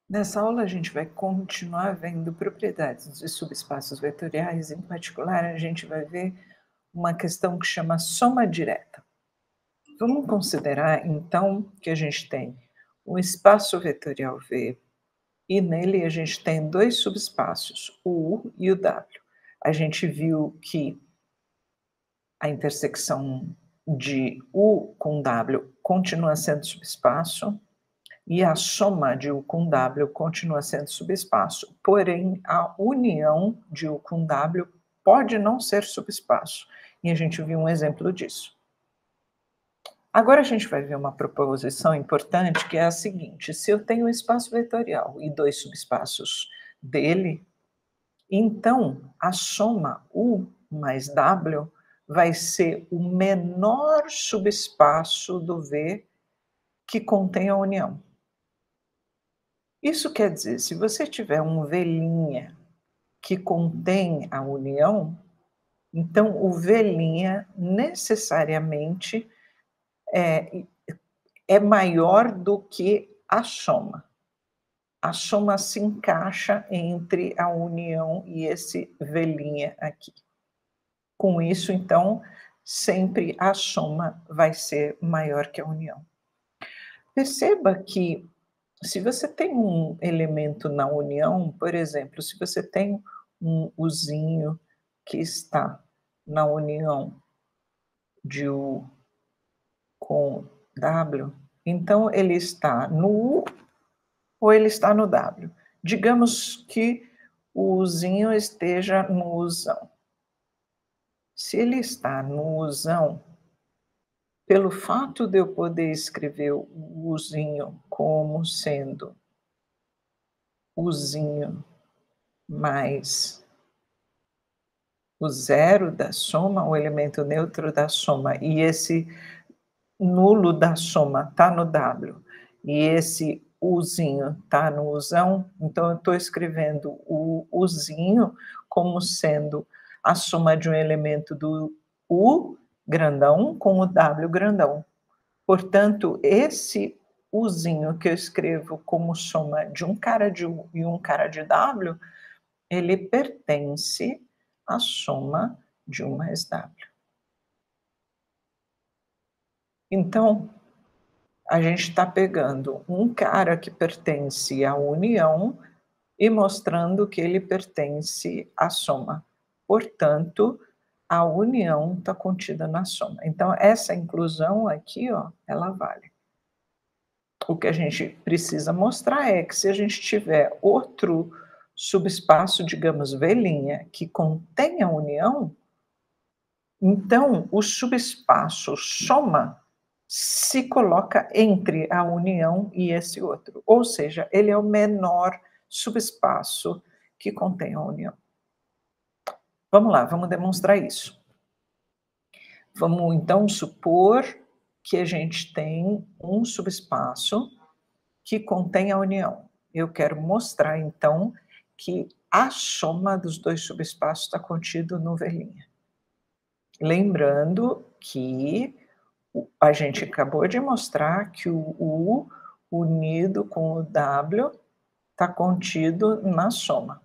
Nessa aula, a gente vai continuar vendo propriedades de subespaços vetoriais. Em particular, a gente vai ver uma questão que chama soma direta. Vamos considerar, então, que a gente tem um espaço vetorial V e nele a gente tem dois subespaços, o U e o W. A gente viu que a intersecção de U com W continua sendo subespaço, e a soma de U com W continua sendo subespaço, porém a união de U com W pode não ser subespaço, e a gente viu um exemplo disso. Agora a gente vai ver uma proposição importante, que é a seguinte: se eu tenho um espaço vetorial e dois subespaços dele, então a soma U mais W vai ser o menor subespaço do V que contém a união. Isso quer dizer, se você tiver um V' que contém a união, então o V' necessariamente é maior do que a soma. A soma se encaixa entre a união e esse V' aqui. Com isso, então, sempre a soma vai ser maior que a união. Perceba que se você tem um elemento na união, por exemplo, se você tem um Uzinho que está na união de U com W, então ele está no U ou ele está no W. Digamos que o Uzinho esteja no Uzão. Se ele está no Uzão, pelo fato de eu poder escrever o Uzinho como sendo Uzinho mais o zero da soma, o elemento neutro da soma, e esse nulo da soma está no W, e esse Uzinho está no Uzão, então eu estou escrevendo o Uzinho como sendo a soma de um elemento do U grandão com o W grandão. Portanto, esse Uzinho que eu escrevo como soma de um cara de U e um cara de W, ele pertence à soma de U mais W. Então, a gente está pegando um cara que pertence à união e mostrando que ele pertence à soma. Portanto, a união está contida na soma. Então, essa inclusão aqui, ó, ela vale. O que a gente precisa mostrar é que se a gente tiver outro subespaço, digamos, V', que contém a união, então o subespaço soma se coloca entre a união e esse outro, ou seja, ele é o menor subespaço que contém a união. Vamos lá, vamos demonstrar isso. Vamos então supor que a gente tem um subespaço que contém a união. Eu quero mostrar, então, que a soma dos dois subespaços está contido no V'. Lembrando que a gente acabou de mostrar que o U unido com o W está contido na soma,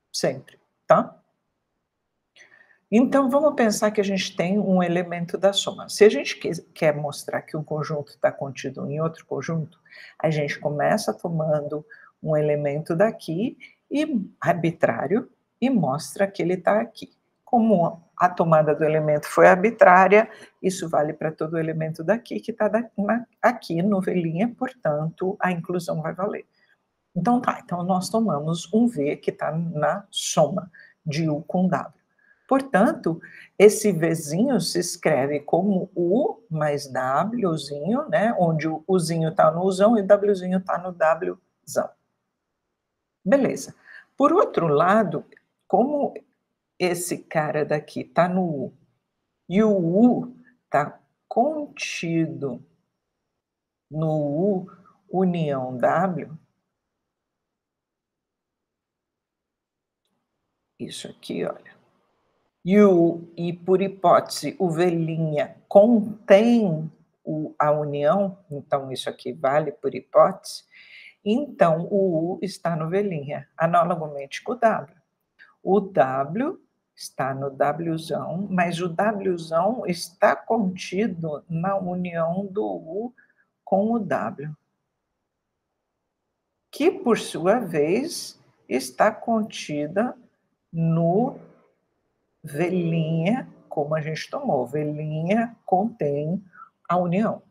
sempre, tá? Então, vamos pensar que a gente tem um elemento da soma. Se a gente quer mostrar que um conjunto está contido em outro conjunto, a gente começa tomando um elemento daqui, e arbitrário, e mostra que ele está aqui. Como a tomada do elemento foi arbitrária, isso vale para todo elemento daqui que está aqui no V', portanto, a inclusão vai valer. Então tá, então nós tomamos um V que está na soma de U com W. Portanto, esse Vzinho se escreve como U mais Wzinho, né, onde o Uzinho está no Uzão e o Wzinho está no Wzão. Beleza. Por outro lado, como esse cara daqui está no U e o U está contido no U união W, isso aqui, olha. E por hipótese, o V' contém a união, então isso aqui vale por hipótese, Então, o U está no V', analogamente com o W. O W está no Wzão, mas o Wzão está contido na união do U com o W, que, por sua vez, está contida no V', como a gente tomou. V' contém a união,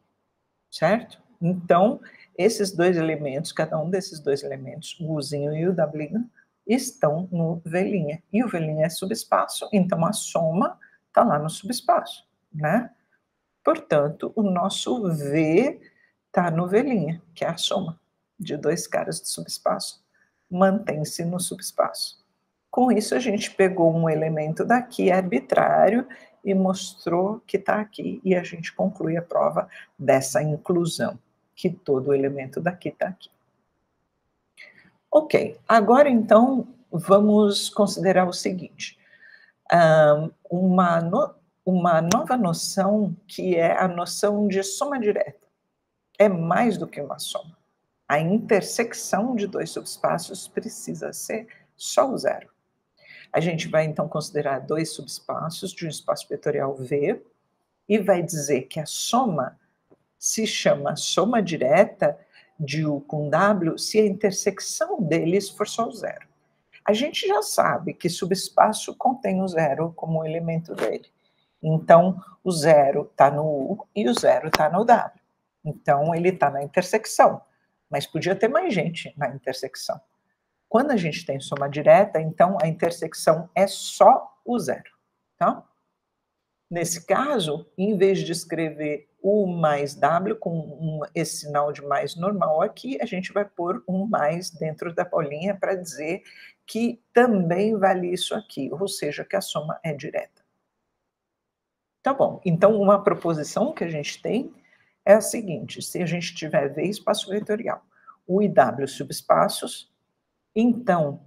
certo? Então, esses dois elementos, cada um desses dois elementos, o Uzinho e o W, estão no V'. E o V' é subespaço, então a soma está lá no subespaço, né? Portanto, o nosso V está no V', que é a soma de dois caras de subespaço. Mantém-se no subespaço. Com isso, a gente pegou um elemento daqui arbitrário e mostrou que está aqui, e a gente conclui a prova dessa inclusão, que todo elemento daqui está aqui. Ok, agora então vamos considerar o seguinte, uma nova noção, que é a noção de soma direta. É mais do que uma soma. A intersecção de dois subespaços precisa ser só o zero. A gente vai então considerar dois subespaços de um espaço vetorial V e vai dizer que a soma se chama soma direta de U com W se a intersecção deles for só o zero. A gente já sabe que subespaço contém o zero como elemento dele. Então, o zero está no U e o zero está no W. Então, ele está na intersecção, mas podia ter mais gente na intersecção. Quando a gente tem soma direta, então a intersecção é só o zero, tá? Nesse caso, em vez de escrever U mais W com esse sinal de mais normal aqui, a gente vai pôr um mais dentro da bolinha para dizer que também vale isso aqui, ou seja, que a soma é direta. Tá bom, então uma proposição que a gente tem é a seguinte: se a gente tiver V espaço vetorial, U e W subespaços, então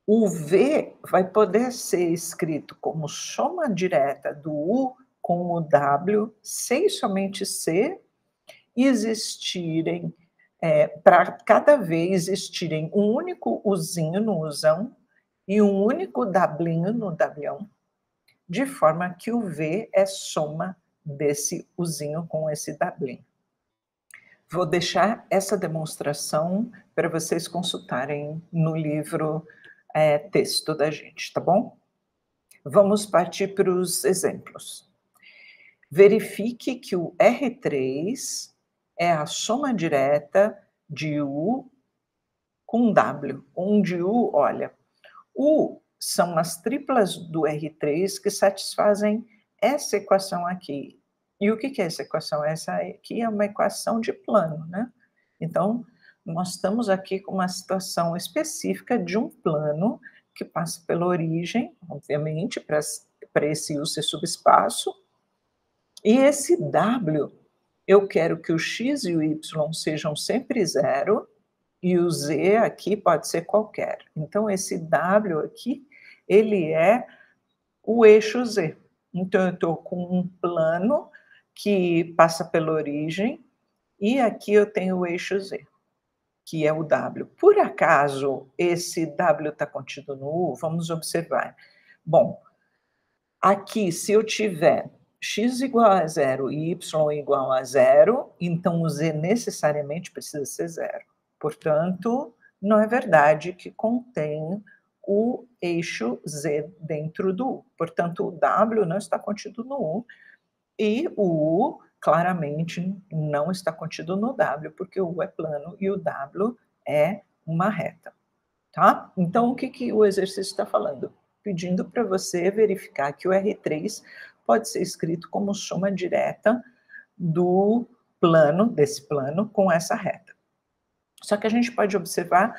o V vai poder ser escrito como soma direta do U com o W, se e somente se existirem, para cada V existirem um único Uzinho no Uzão e um único Wzinho no Wão, de forma que o V é soma desse Uzinho com esse Wzinho. Vou deixar essa demonstração para vocês consultarem no livro texto da gente, tá bom? Vamos partir para os exemplos. Verifique que o R3 é a soma direta de U com W, onde U, olha, U são as triplas do R3 que satisfazem essa equação aqui. E o que é essa equação? Essa aqui é uma equação de plano, né? Então, nós estamos aqui com uma situação específica de um plano que passa pela origem, obviamente, para esse U ser subespaço, e esse W, eu quero que o x e o y sejam sempre zero, e o z aqui pode ser qualquer. Então, esse W aqui, ele é o eixo z. Então, eu estou com um plano que passa pela origem, e aqui eu tenho o eixo z, que é o W. Por acaso, esse W está contido no U? Vamos observar. Bom, aqui, se eu tiver x igual a zero e y igual a zero, então o z necessariamente precisa ser zero. Portanto, não é verdade que contém o eixo z dentro do U. Portanto, o W não está contido no U, e o U claramente não está contido no W, porque o U é plano e o W é uma reta, tá? Então, o que o exercício está falando? Pedindo para você verificar que o R3 pode ser escrito como soma direta do plano, desse plano, com essa reta. Só que a gente pode observar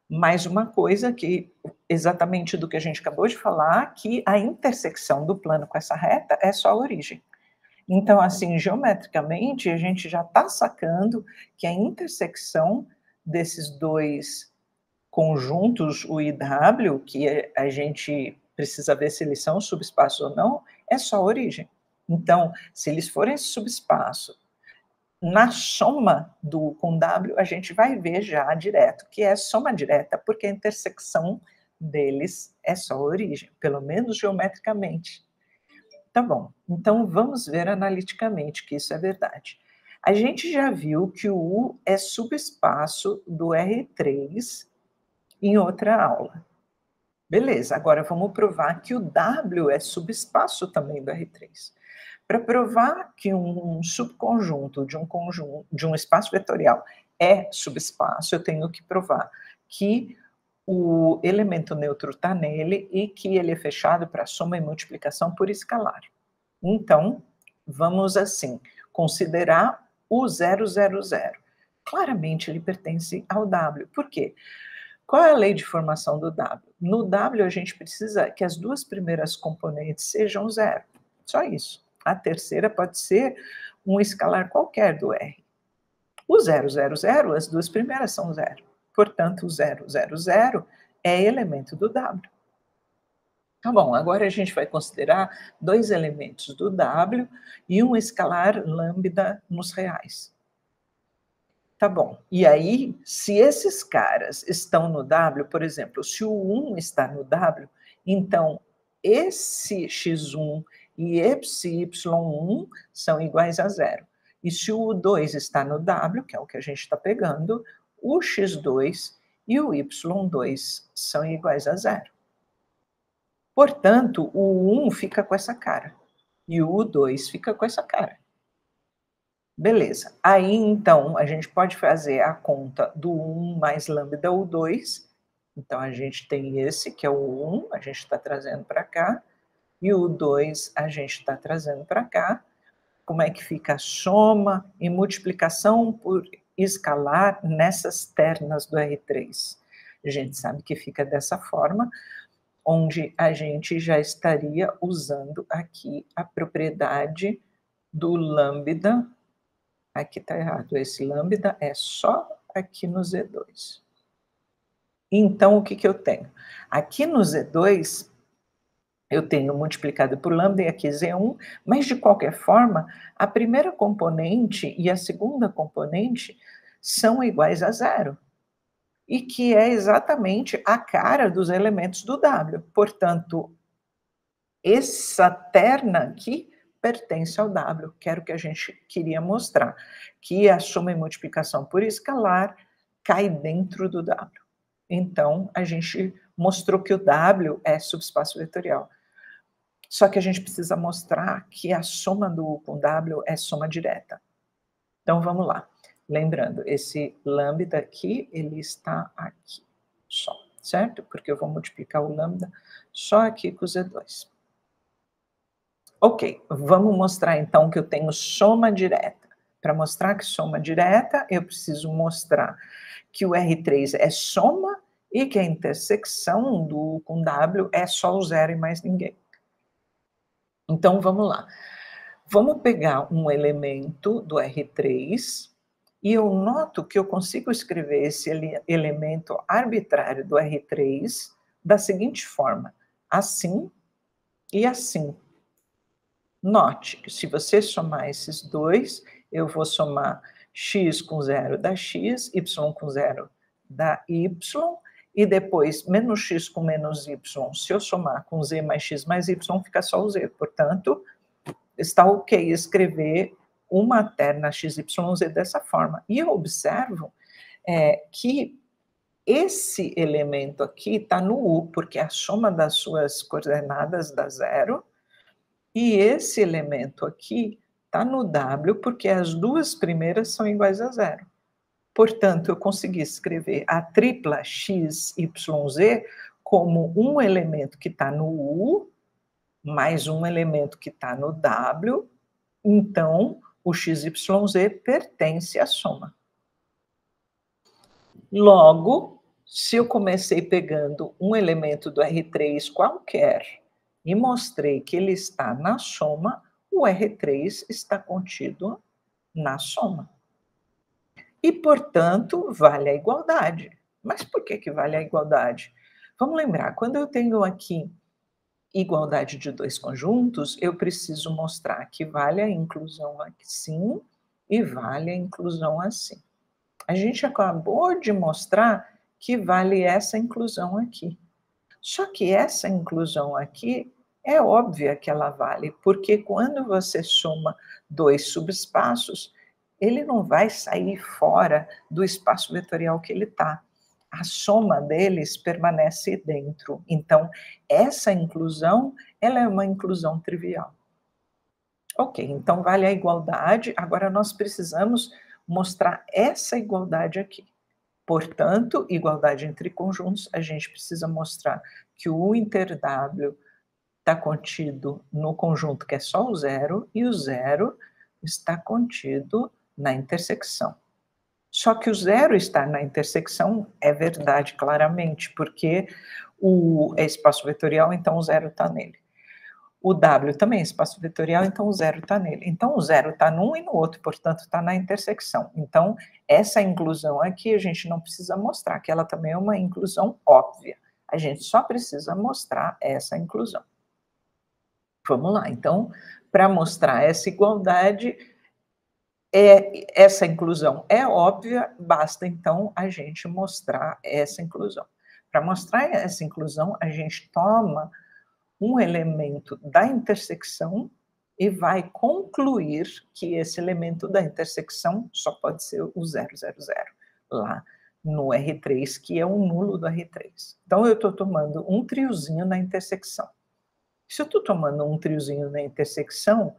mais uma coisa, que exatamente do que a gente acabou de falar, que a intersecção do plano com essa reta é só a origem. Então, assim, geometricamente, a gente já está sacando que a intersecção desses dois conjuntos, o e W, que a gente precisa ver se eles são subespaço ou não, é só a origem. Então, se eles forem subespaço na soma do com W, a gente vai ver já direto que é soma direta, porque a intersecção deles é só a origem, pelo menos geometricamente. Tá bom, então vamos ver analiticamente que isso é verdade. A gente já viu que o U é subespaço do R3 em outra aula. Beleza, agora vamos provar que o W é subespaço também do R3. Para provar que um subconjunto de um espaço vetorial é subespaço, eu tenho que provar que o elemento neutro está nele e que ele é fechado para soma e multiplicação por escalar. Então, vamos assim, considerar o 000. Claramente ele pertence ao W. Por quê? Qual é a lei de formação do W? No W, a gente precisa que as duas primeiras componentes sejam zero. Só isso. A terceira pode ser um escalar qualquer do R. O 000, as duas primeiras são zero. Portanto, o 000 é elemento do W. Tá bom, agora a gente vai considerar dois elementos do W e um escalar lambda nos reais. Tá bom. E aí, se esses caras estão no W, por exemplo, se o 1 está no W, então esse x1 e esse y1 são iguais a zero. E se o 2 está no W, que é o que a gente está pegando, o x2 e o y2 são iguais a zero. Portanto, o 1 fica com essa cara e o 2 fica com essa cara. Beleza. Aí, então, a gente pode fazer a conta do 1 mais lambda U2. Então, a gente tem esse, que é o 1, a gente está trazendo para cá, e o 2 a gente está trazendo para cá. Como é que fica a soma e multiplicação por escalar nessas ternas do R3? A gente sabe que fica dessa forma, onde a gente já estaria usando aqui a propriedade do lambda. Aqui está errado, esse lambda é só aqui no Z2. Então, o que, que eu tenho? Aqui no Z2, eu tenho multiplicado por lambda e aqui Z1, mas de qualquer forma, a primeira componente e a segunda componente são iguais a zero. E que é exatamente a cara dos elementos do W. Portanto, essa terna aqui pertence ao W, que era o que a gente queria mostrar, que a soma e multiplicação por escalar cai dentro do W. Então, a gente mostrou que o W é subespaço vetorial. Só que a gente precisa mostrar que a soma do U com W é soma direta. Então, vamos lá. Lembrando, esse lambda aqui, ele está aqui só, certo? Porque eu vou multiplicar o lambda só aqui com o Z2. Ok, vamos mostrar então que eu tenho soma direta. Para mostrar que soma direta, eu preciso mostrar que o R3 é soma e que a intersecção do U com W é só o zero e mais ninguém. Então, vamos lá. Vamos pegar um elemento do R3 e eu noto que eu consigo escrever esse elemento arbitrário do R3 da seguinte forma, assim e assim. Note que se você somar esses dois, eu vou somar x com zero dá x, y com zero dá y, e depois menos x com menos y, se eu somar com z mais x mais y, fica só o z. Portanto, está ok escrever uma terna xyz dessa forma. E eu observo que esse elemento aqui está no U, porque a soma das suas coordenadas dá zero, e esse elemento aqui está no W, porque as duas primeiras são iguais a zero. Portanto, eu consegui escrever a tripla XYZ como um elemento que está no U, mais um elemento que está no W, então o XYZ pertence à soma. Logo, se eu comecei pegando um elemento do R3 qualquer e mostrei que ele está na soma, o R3 está contido na soma. E, portanto, vale a igualdade. Mas por que vale a igualdade? Vamos lembrar, quando eu tenho aqui igualdade de dois conjuntos, eu preciso mostrar que vale a inclusão aqui sim e vale a inclusão assim. A gente acabou de mostrar que vale essa inclusão aqui. Só que essa inclusão aqui é óbvia que ela vale, porque quando você soma dois subespaços, ele não vai sair fora do espaço vetorial que ele está. A soma deles permanece dentro. Então, essa inclusão, ela é uma inclusão trivial. Ok, então vale a igualdade. Agora nós precisamos mostrar essa igualdade aqui. Portanto, igualdade entre conjuntos, a gente precisa mostrar que o U inter W está contido no conjunto que é só o zero, e o zero está contido na intersecção. Só que o zero estar na intersecção é verdade, claramente, porque o é espaço vetorial, então o zero está nele. O W também é espaço vetorial, então o zero está nele. Então o zero está num e no outro, portanto está na intersecção. Então essa inclusão aqui a gente não precisa mostrar, que ela também é uma inclusão óbvia. A gente só precisa mostrar essa inclusão. Vamos lá, então, para mostrar essa igualdade, essa inclusão é óbvia, basta então a gente mostrar essa inclusão. Para mostrar essa inclusão, a gente toma um elemento da intersecção e vai concluir que esse elemento da intersecção só pode ser o 000, lá no R3, que é o nulo do R3. Então, eu estou tomando um triozinho na intersecção. Se eu estou tomando um triozinho na intersecção,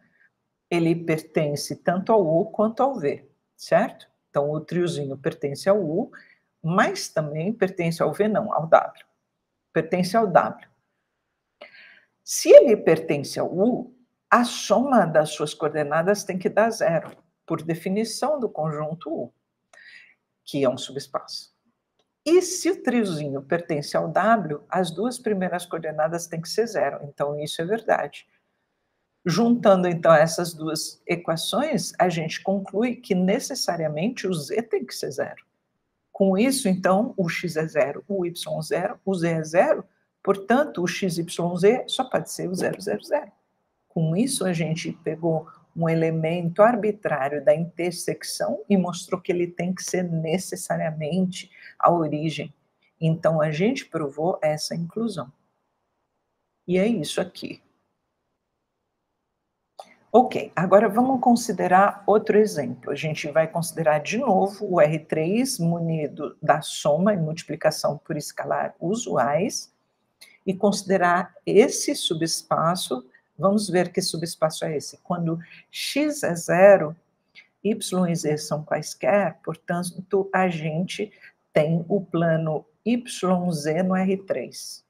ele pertence tanto ao U quanto ao V, certo? Então, o triozinho pertence ao U, mas também pertence ao V, não, ao W. Pertence ao W. Se ele pertence ao U, a soma das suas coordenadas tem que dar zero, por definição do conjunto U, que é um subespaço. E se o triozinho pertence ao W, as duas primeiras coordenadas têm que ser zero, então isso é verdade. Juntando, então, essas duas equações, a gente conclui que necessariamente o Z tem que ser zero. Com isso, então, o X é zero, o Y é zero, o Z é zero, portanto, o XYZ só pode ser o 000. Com isso, a gente pegou um elemento arbitrário da intersecção e mostrou que ele tem que ser necessariamente a origem. Então, a gente provou essa inclusão. E é isso aqui. Ok, agora vamos considerar outro exemplo. A gente vai considerar de novo o R3 munido da soma e multiplicação por escalar usuais e considerar esse subespaço. Vamos ver que subespaço é esse. Quando x é zero, y e z são quaisquer, portanto, a gente tem o plano YZ no R3,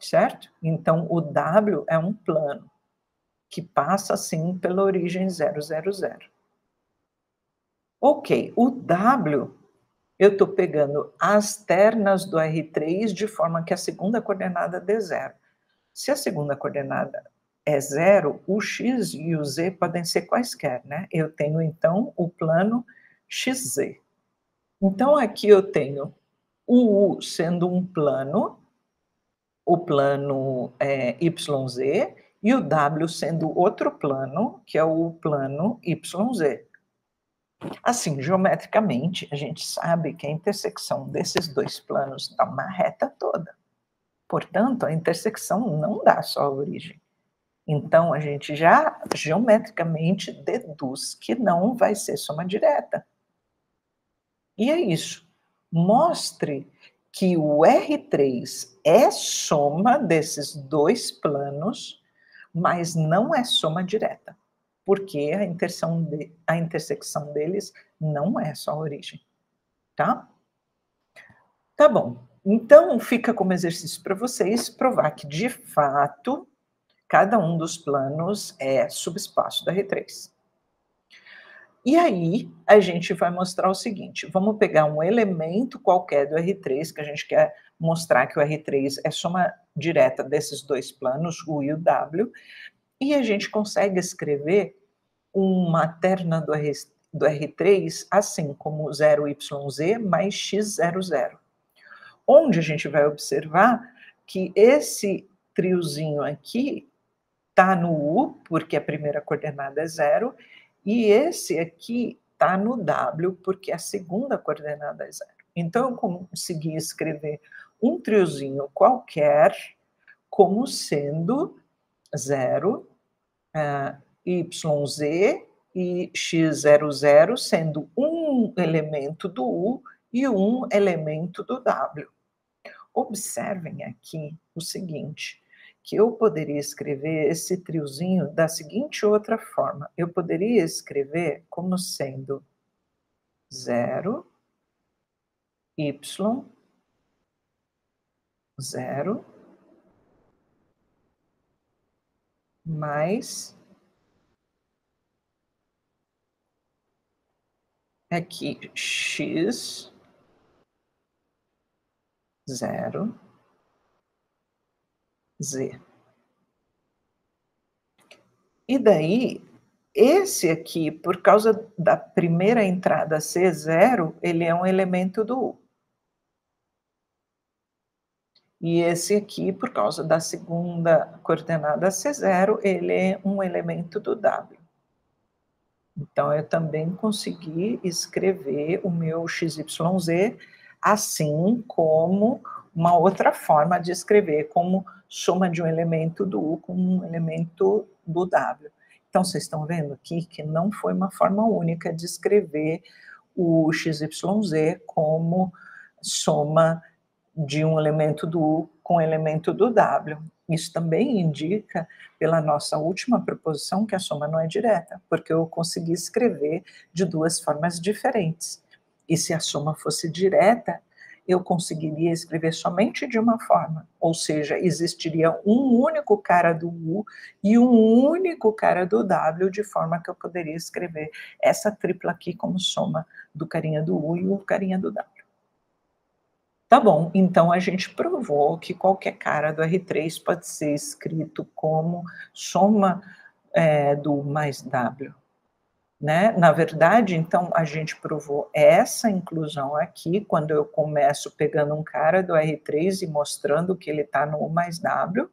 certo? Então, o W é um plano que passa, assim, pela origem 000. Ok, o W, eu estou pegando as ternas do R3 de forma que a segunda coordenada dê zero. Se a segunda coordenada é zero, o x e o z podem ser quaisquer, né? Eu tenho, então, o plano xz. Então, aqui eu tenho o U sendo um plano, o plano YZ, e o W sendo outro plano, que é o plano YZ. Assim, geometricamente, a gente sabe que a intersecção desses dois planos dá uma reta toda. Portanto, a intersecção não dá só a origem. Então, a gente já geometricamente deduz que não vai ser soma direta. E é isso. Mostre que o R3 é soma desses dois planos, mas não é soma direta, porque a intersecção deles não é só a origem, tá? Tá bom. Então, fica como exercício para vocês provar que, de fato, cada um dos planos é subespaço da R3. E aí, a gente vai mostrar o seguinte, vamos pegar um elemento qualquer do R3, que a gente quer mostrar que o R3 é soma direta desses dois planos, o U e o W, e a gente consegue escrever uma terna do R3 assim, como 0YZ mais X00. Onde a gente vai observar que esse triozinho aqui está no U, porque a primeira coordenada é 0, e esse aqui está no W, porque a segunda coordenada é 0. Então, eu consegui escrever um triozinho qualquer como sendo 0, YZ e X00 sendo um elemento do U e um elemento do W. Observem aqui o seguinte, que eu poderia escrever esse triozinho da seguinte outra forma. Eu poderia escrever como sendo 0, Y, 0, mais aqui X, 0, Z. E daí, esse aqui, por causa da primeira entrada ser 0, ele é um elemento do U. E esse aqui, por causa da segunda coordenada ser 0, ele é um elemento do W. Então, eu também consegui escrever o meu XYZ assim como uma outra forma de escrever, como soma de um elemento do U com um elemento do W. Então, vocês estão vendo aqui que não foi uma forma única de escrever o XYZ como soma de um elemento do U com um elemento do W. Isso também indica, pela nossa última proposição, que a soma não é direta, porque eu consegui escrever de duas formas diferentes. E se a soma fosse direta, eu conseguiria escrever somente de uma forma, ou seja, existiria um único cara do U e um único cara do W, de forma que eu poderia escrever essa tripla aqui como soma do carinha do U e o carinha do W. Tá bom, então a gente provou que qualquer cara do R3 pode ser escrito como soma do mais W. Né? Na verdade, então, a gente provou essa inclusão aqui, quando eu começo pegando um cara do R3 e mostrando que ele está no U mais W,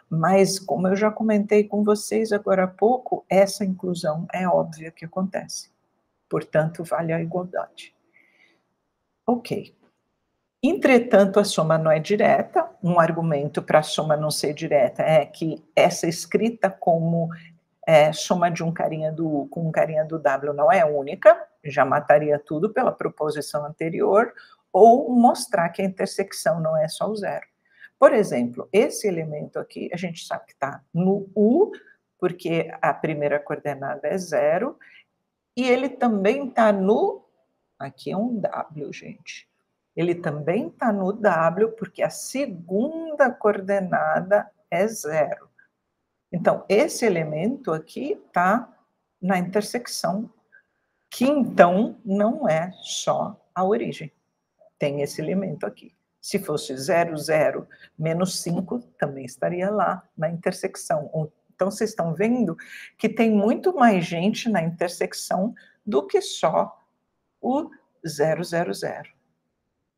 mas, como eu já comentei com vocês agora há pouco, essa inclusão é óbvia que acontece. Portanto, vale a igualdade. Ok. Entretanto, a soma não é direta. Um argumento para a soma não ser direta é que essa escrita como soma de um carinha do U com um carinha do W não é única, já mataria tudo pela proposição anterior, ou mostrar que a intersecção não é só o 0. Por exemplo, esse elemento aqui, a gente sabe que está no U, porque a primeira coordenada é 0, e ele também está no... Aqui é um W, gente. Ele também está no W, porque a segunda coordenada é 0. Então, esse elemento aqui está na intersecção, que então não é só a origem. Tem esse elemento aqui. Se fosse 0, 0, menos 5, também estaria lá na intersecção. Então, vocês estão vendo que tem muito mais gente na intersecção do que só o 0, 0, 0.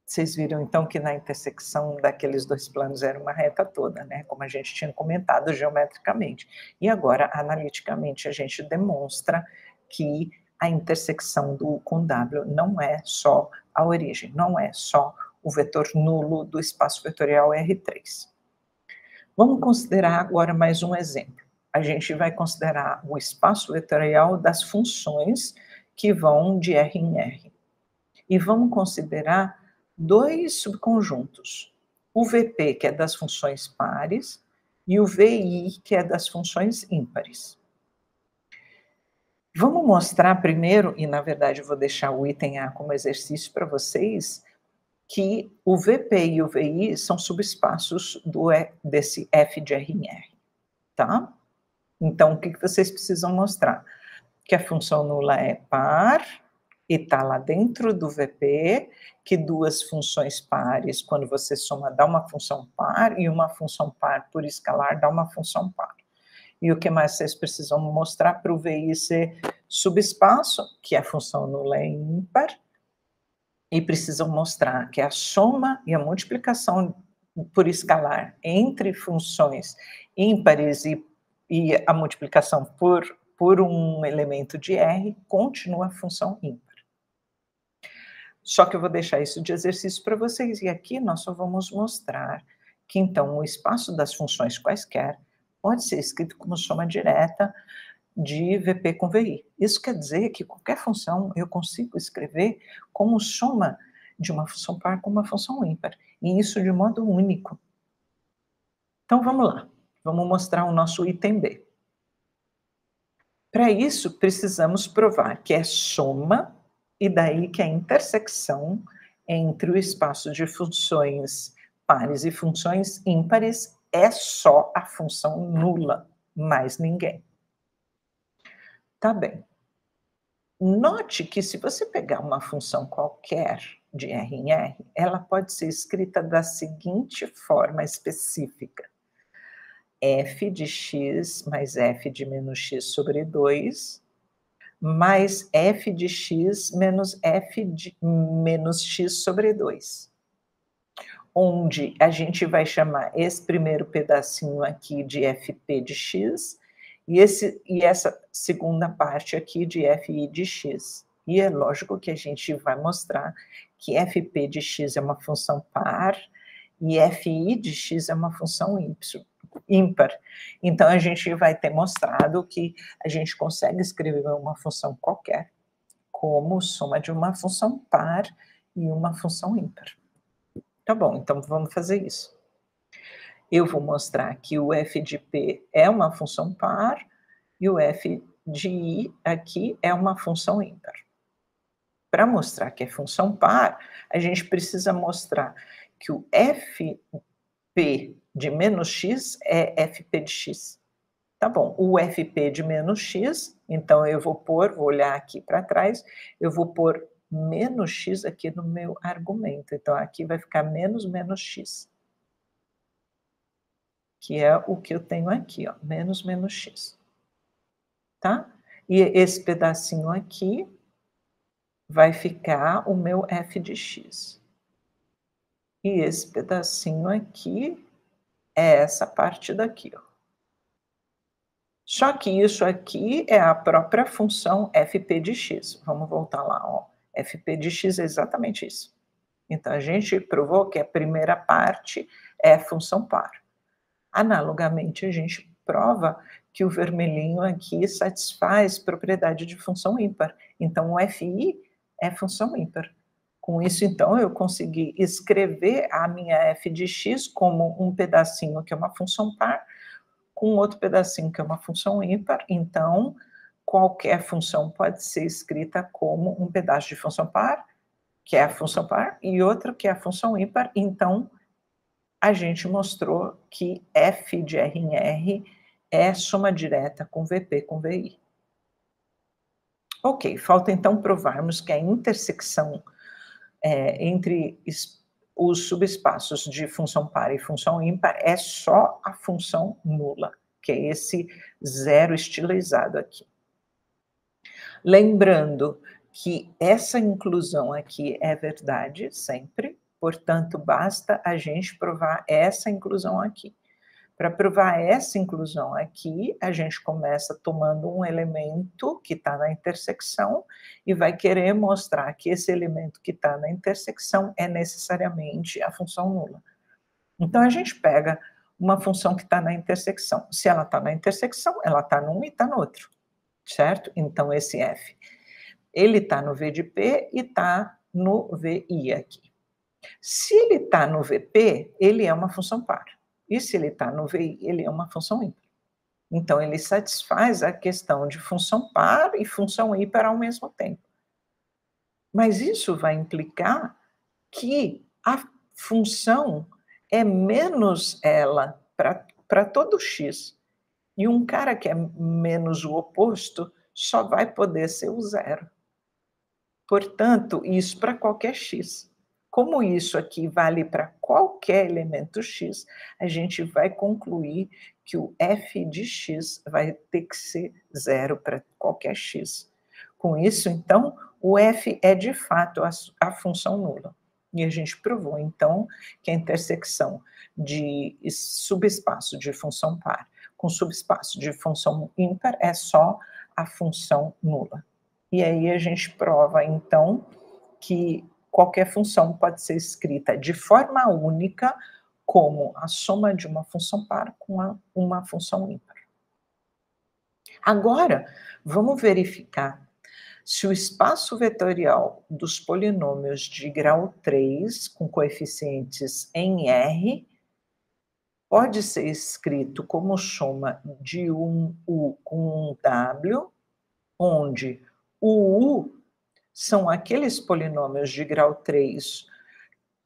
Vocês viram, então, que na intersecção daqueles dois planos era uma reta toda, né? Como a gente tinha comentado geometricamente. E agora, analiticamente, a gente demonstra que a intersecção do U com W não é só a origem, não é só o vetor nulo do espaço vetorial R3. Vamos considerar agora mais um exemplo. A gente vai considerar o espaço vetorial das funções que vão de R em R. E vamos considerar dois subconjuntos, o VP, que é das funções pares, e o VI, que é das funções ímpares. Vamos mostrar primeiro, e na verdade eu vou deixar o item A como exercício para vocês, que o VP e o VI são subespaços desse F de R em R, tá? Então, o que vocês precisam mostrar? Que a função nula é par, e está lá dentro do VP, que duas funções pares, quando você soma, dá uma função par, e uma função par por escalar dá uma função par. E o que mais vocês precisam mostrar para o VI ser subespaço, que a função nula é ímpar, e precisam mostrar que a soma e a multiplicação por escalar entre funções ímpares e a multiplicação por por um elemento de R, continua a função ímpar. Só que eu vou deixar isso de exercício para vocês, e aqui nós só vamos mostrar que, então, o espaço das funções quaisquer pode ser escrito como soma direta de VP com VI. Isso quer dizer que qualquer função eu consigo escrever como soma de uma função par com uma função ímpar, e isso de modo único. Então vamos lá, vamos mostrar o nosso item B. Para isso, precisamos provar que é soma, e daí que a intersecção entre o espaço de funções pares e funções ímpares é só a função nula, mais ninguém. Tá bem. Note que se você pegar uma função qualquer de R em R, ela pode ser escrita da seguinte forma específica: f de x mais f de menos x sobre 2, mais f de x menos f de menos x sobre 2. Onde a gente vai chamar esse primeiro pedacinho aqui de fp de x, e essa segunda parte aqui de fi de x. E é lógico que a gente vai mostrar que fp de x é uma função par e fi de x é uma função ímpar. Então, a gente vai ter mostrado que a gente consegue escrever uma função qualquer como soma de uma função par e uma função ímpar. Tá bom, então vamos fazer isso. Eu vou mostrar que o f de p é uma função par e o f de i aqui é uma função ímpar. Para mostrar que é função par, a gente precisa mostrar que o fp de menos x é fp de x. Tá bom, o fp de menos x, então eu vou olhar aqui para trás, eu vou pôr menos x aqui no meu argumento. Então, aqui vai ficar menos x. Que é o que eu tenho aqui, ó, menos x. Tá? E esse pedacinho aqui vai ficar o meu f de x. E esse pedacinho aqui é essa parte daqui, ó. Só que isso aqui é a própria função fp de x. Vamos voltar lá, ó. Fp de x é exatamente isso. Então, a gente provou que a primeira parte é função par. Analogamente, a gente prova que o vermelhinho aqui satisfaz propriedade de função ímpar. Então, o fi é função ímpar. Com isso, então, eu consegui escrever a minha f de x como um pedacinho que é uma função par, com outro pedacinho que é uma função ímpar. Então, qualquer função pode ser escrita como um pedaço de função par, que é a função par, e outra que é a função ímpar. Então, a gente mostrou que f de R em R é soma direta com VP com VI. Ok, falta então provarmos que a intersecção entre os subespaços de função par e função ímpar é só a função nula, que é esse zero estilizado aqui. Lembrando que essa inclusão aqui é verdade sempre, portanto, basta a gente provar essa inclusão aqui. Para provar essa inclusão aqui, a gente começa tomando um elemento que está na intersecção e vai querer mostrar que esse elemento que está na intersecção é necessariamente a função nula. Então, a gente pega uma função que está na intersecção. Se ela está na intersecção, ela está num e está no outro, certo? Então, esse f, ele está no V de P e está no VI aqui. Se ele está no VP, ele é uma função par. E se ele está no VI, ele é uma função ímpar. Então, ele satisfaz a questão de função par e função ímpar ao mesmo tempo. Mas isso vai implicar que a função é menos ela para todo x. E um cara que é menos o oposto só vai poder ser o zero. Portanto, isso para qualquer x. Como isso aqui vale para qualquer elemento x, a gente vai concluir que o f de x vai ter que ser zero para qualquer x. Com isso, então, o f é de fato a função nula. E a gente provou, então, que a intersecção de subespaço de função par com subespaço de função ímpar é só a função nula. E aí a gente prova, então, que qualquer função pode ser escrita de forma única como a soma de uma função par com uma função ímpar. Agora, vamos verificar se o espaço vetorial dos polinômios de grau 3, com coeficientes em R, pode ser escrito como soma de um U com um W, onde o U são aqueles polinômios de grau 3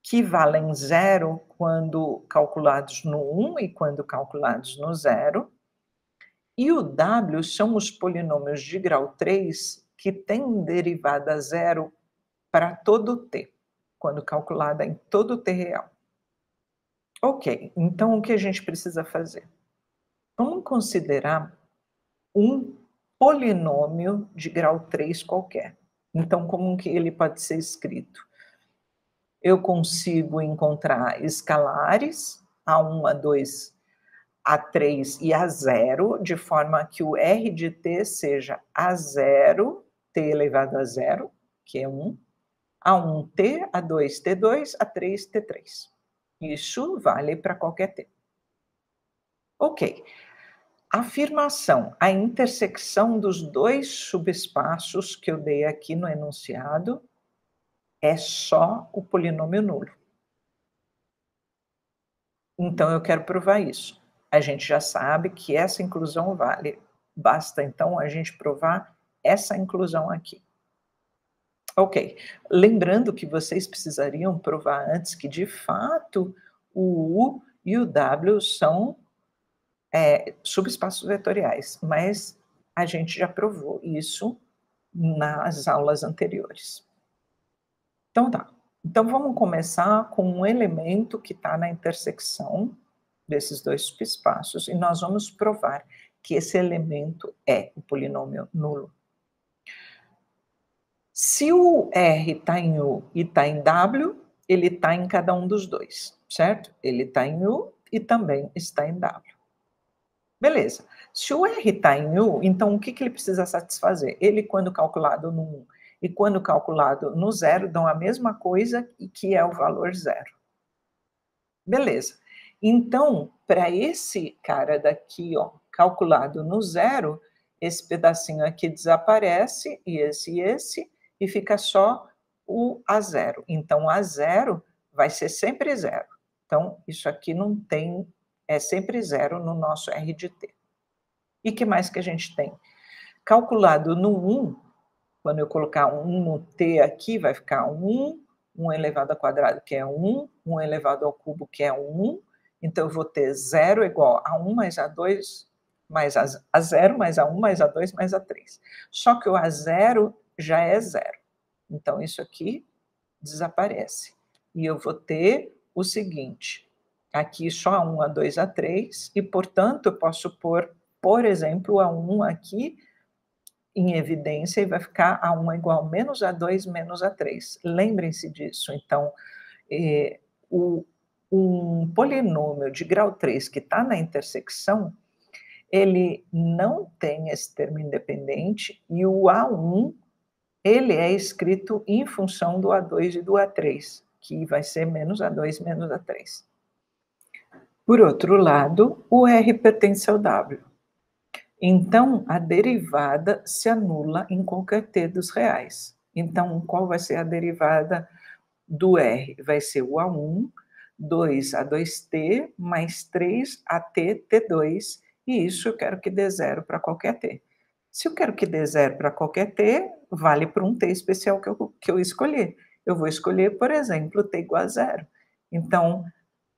que valem zero quando calculados no 1 e quando calculados no 0, e o W são os polinômios de grau 3 que têm derivada zero para todo t, quando calculada em todo t real. Ok, então o que a gente precisa fazer? Vamos considerar um polinômio de grau 3 qualquer. Então, como que ele pode ser escrito? Eu consigo encontrar escalares, A1, A2, A3 e A0, de forma que o R de t seja A0, t elevado a zero, que é 1, A1t, A2, T2, A3, T3. Isso vale para qualquer t. Ok. Afirmação: a intersecção dos dois subespaços que eu dei aqui no enunciado é só o polinômio nulo. Então, eu quero provar isso. A gente já sabe que essa inclusão vale. Basta, então, a gente provar essa inclusão aqui. Ok. Lembrando que vocês precisariam provar antes que, de fato, o U e o W são subespaços vetoriais, mas a gente já provou isso nas aulas anteriores. Então tá. Então vamos começar com um elemento que está na intersecção desses dois subespaços e nós vamos provar que esse elemento é o polinômio nulo. Se o R está em U e está em W, ele está em cada um dos dois, certo? Ele está em U e também está em W. Beleza. Se o R está em U, então o que ele precisa satisfazer? Ele, quando calculado no 1 e quando calculado no 0, dão a mesma coisa, e que é o valor 0. Beleza. Então, para esse cara daqui, ó, calculado no 0, esse pedacinho aqui desaparece, e esse, e fica só o A0. Então, A0 vai ser sempre 0. Então, isso aqui não tem, é sempre 0 no nosso R de t. E o que mais que a gente tem? Calculado no 1, quando eu colocar 1 no t aqui, vai ficar 1, 1 elevado ao quadrado, que é 1, 1 elevado ao cubo, que é 1. Então, eu vou ter 0 igual a 1 mais A2, mais A0, mais A1, mais A2, mais A3. Só que o A0 já é 0. Então, isso aqui desaparece. E eu vou ter o seguinte, aqui só A1, A2, A3, e, portanto, eu posso pôr, por exemplo, A1 aqui em evidência e vai ficar A1 igual a menos A2 menos A3. Lembrem-se disso. Então, um polinômio de grau 3 que está na intersecção, ele não tem esse termo independente e o A1, ele é escrito em função do A2 e do A3, que vai ser menos A2 menos A3. Por outro lado, o R pertence ao W. Então, a derivada se anula em qualquer t dos reais. Então, qual vai ser a derivada do R? Vai ser o A1, 2 A2t, mais 3 AT, T2, e isso eu quero que dê zero para qualquer t. Se eu quero que dê zero para qualquer t, vale para um t especial que eu escolher. Eu vou escolher, por exemplo, t igual a zero. Então,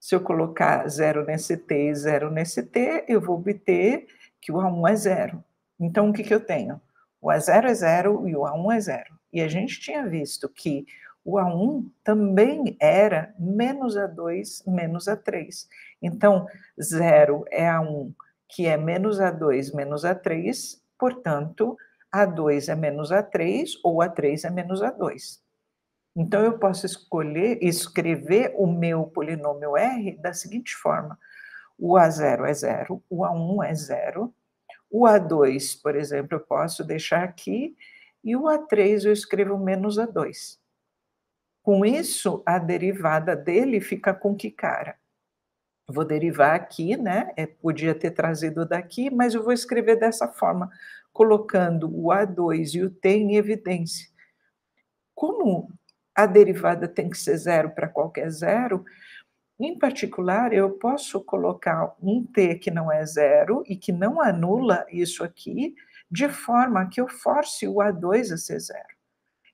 se eu colocar zero nesse t e zero nesse t, eu vou obter que o A1 é zero. Então, o que eu tenho? O A0 é zero e o A1 é zero. E a gente tinha visto que o A1 também era menos A2 menos A3. Então, 0 é A1, que é menos A2 menos A3, portanto, A2 é menos A3 ou A3 é menos A2. Então, eu posso escrever o meu polinômio R da seguinte forma. O A0 é zero, o A1 é zero, O A2, por exemplo, eu posso deixar aqui, e o A3 eu escrevo menos A2. Com isso, a derivada dele fica com que cara? Vou derivar aqui, né, podia ter trazido daqui, mas eu vou escrever dessa forma, colocando o A2 e o T em evidência. Como a derivada tem que ser zero para qualquer zero, em particular, eu posso colocar um T que não é zero e que não anula isso aqui, de forma que eu force o A2 a ser zero.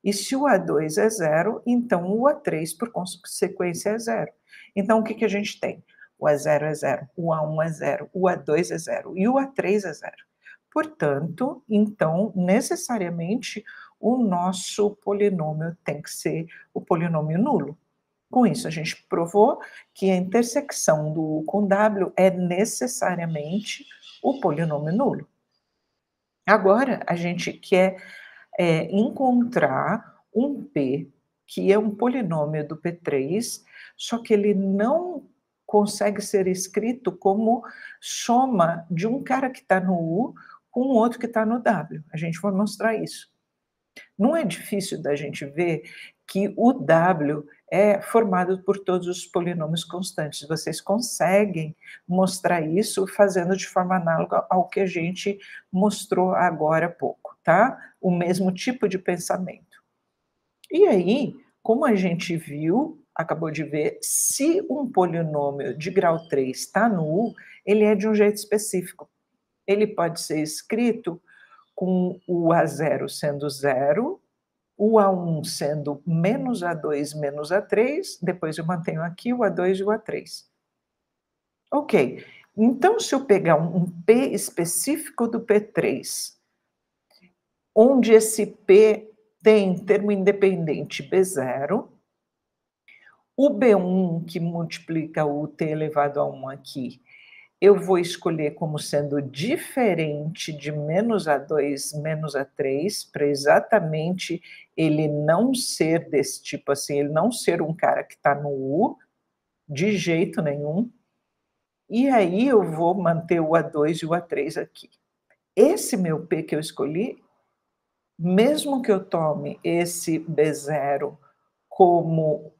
E se o A2 é zero, então o A3, por consequência, é zero. Então, o que que a gente tem? O A0 é zero, o A1 é zero, o A2 é zero e o A3 é zero. Portanto, então, necessariamente, o nosso polinômio tem que ser o polinômio nulo. Com isso, a gente provou que a intersecção do U com W é necessariamente o polinômio nulo. Agora, a gente quer encontrar um P que é um polinômio do P3, só que ele não consegue ser escrito como soma de um cara que está no U com o outro que está no W. A gente vai mostrar isso. Não é difícil da gente ver que o W é formado por todos os polinômios constantes. Vocês conseguem mostrar isso fazendo de forma análoga ao que a gente mostrou agora há pouco, tá? O mesmo tipo de pensamento. E aí, como a gente viu, acabou de ver, se um polinômio de grau 3 está no U, ele é de um jeito específico. Ele pode ser escrito com o A0 sendo zero, o A1 sendo menos A2 menos A3, depois eu mantenho aqui o A2 e o A3. Ok, então se eu pegar um P específico do P3, onde esse P tem termo independente B0, o B1 que multiplica o T elevado a 1 aqui, eu vou escolher como sendo diferente de menos A2 menos A3, para exatamente ele não ser desse tipo assim, ele não ser um cara que está no U, de jeito nenhum. E aí eu vou manter o A2 e o A3 aqui. Esse meu P que eu escolhi, mesmo que eu tome esse B0 como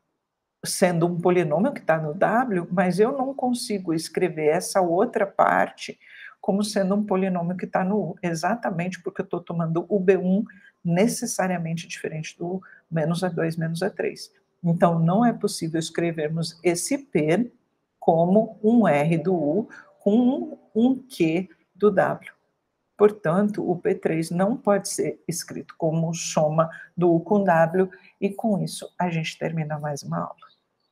sendo um polinômio que está no W, mas eu não consigo escrever essa outra parte como sendo um polinômio que está no U, exatamente porque eu estou tomando o B1 necessariamente diferente do menos A2 menos A3. Então, não é possível escrevermos esse P como um R do U com um Q do W. Portanto, o P3 não pode ser escrito como soma do U com W, e com isso a gente termina mais uma aula.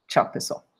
Tchau, pessoal.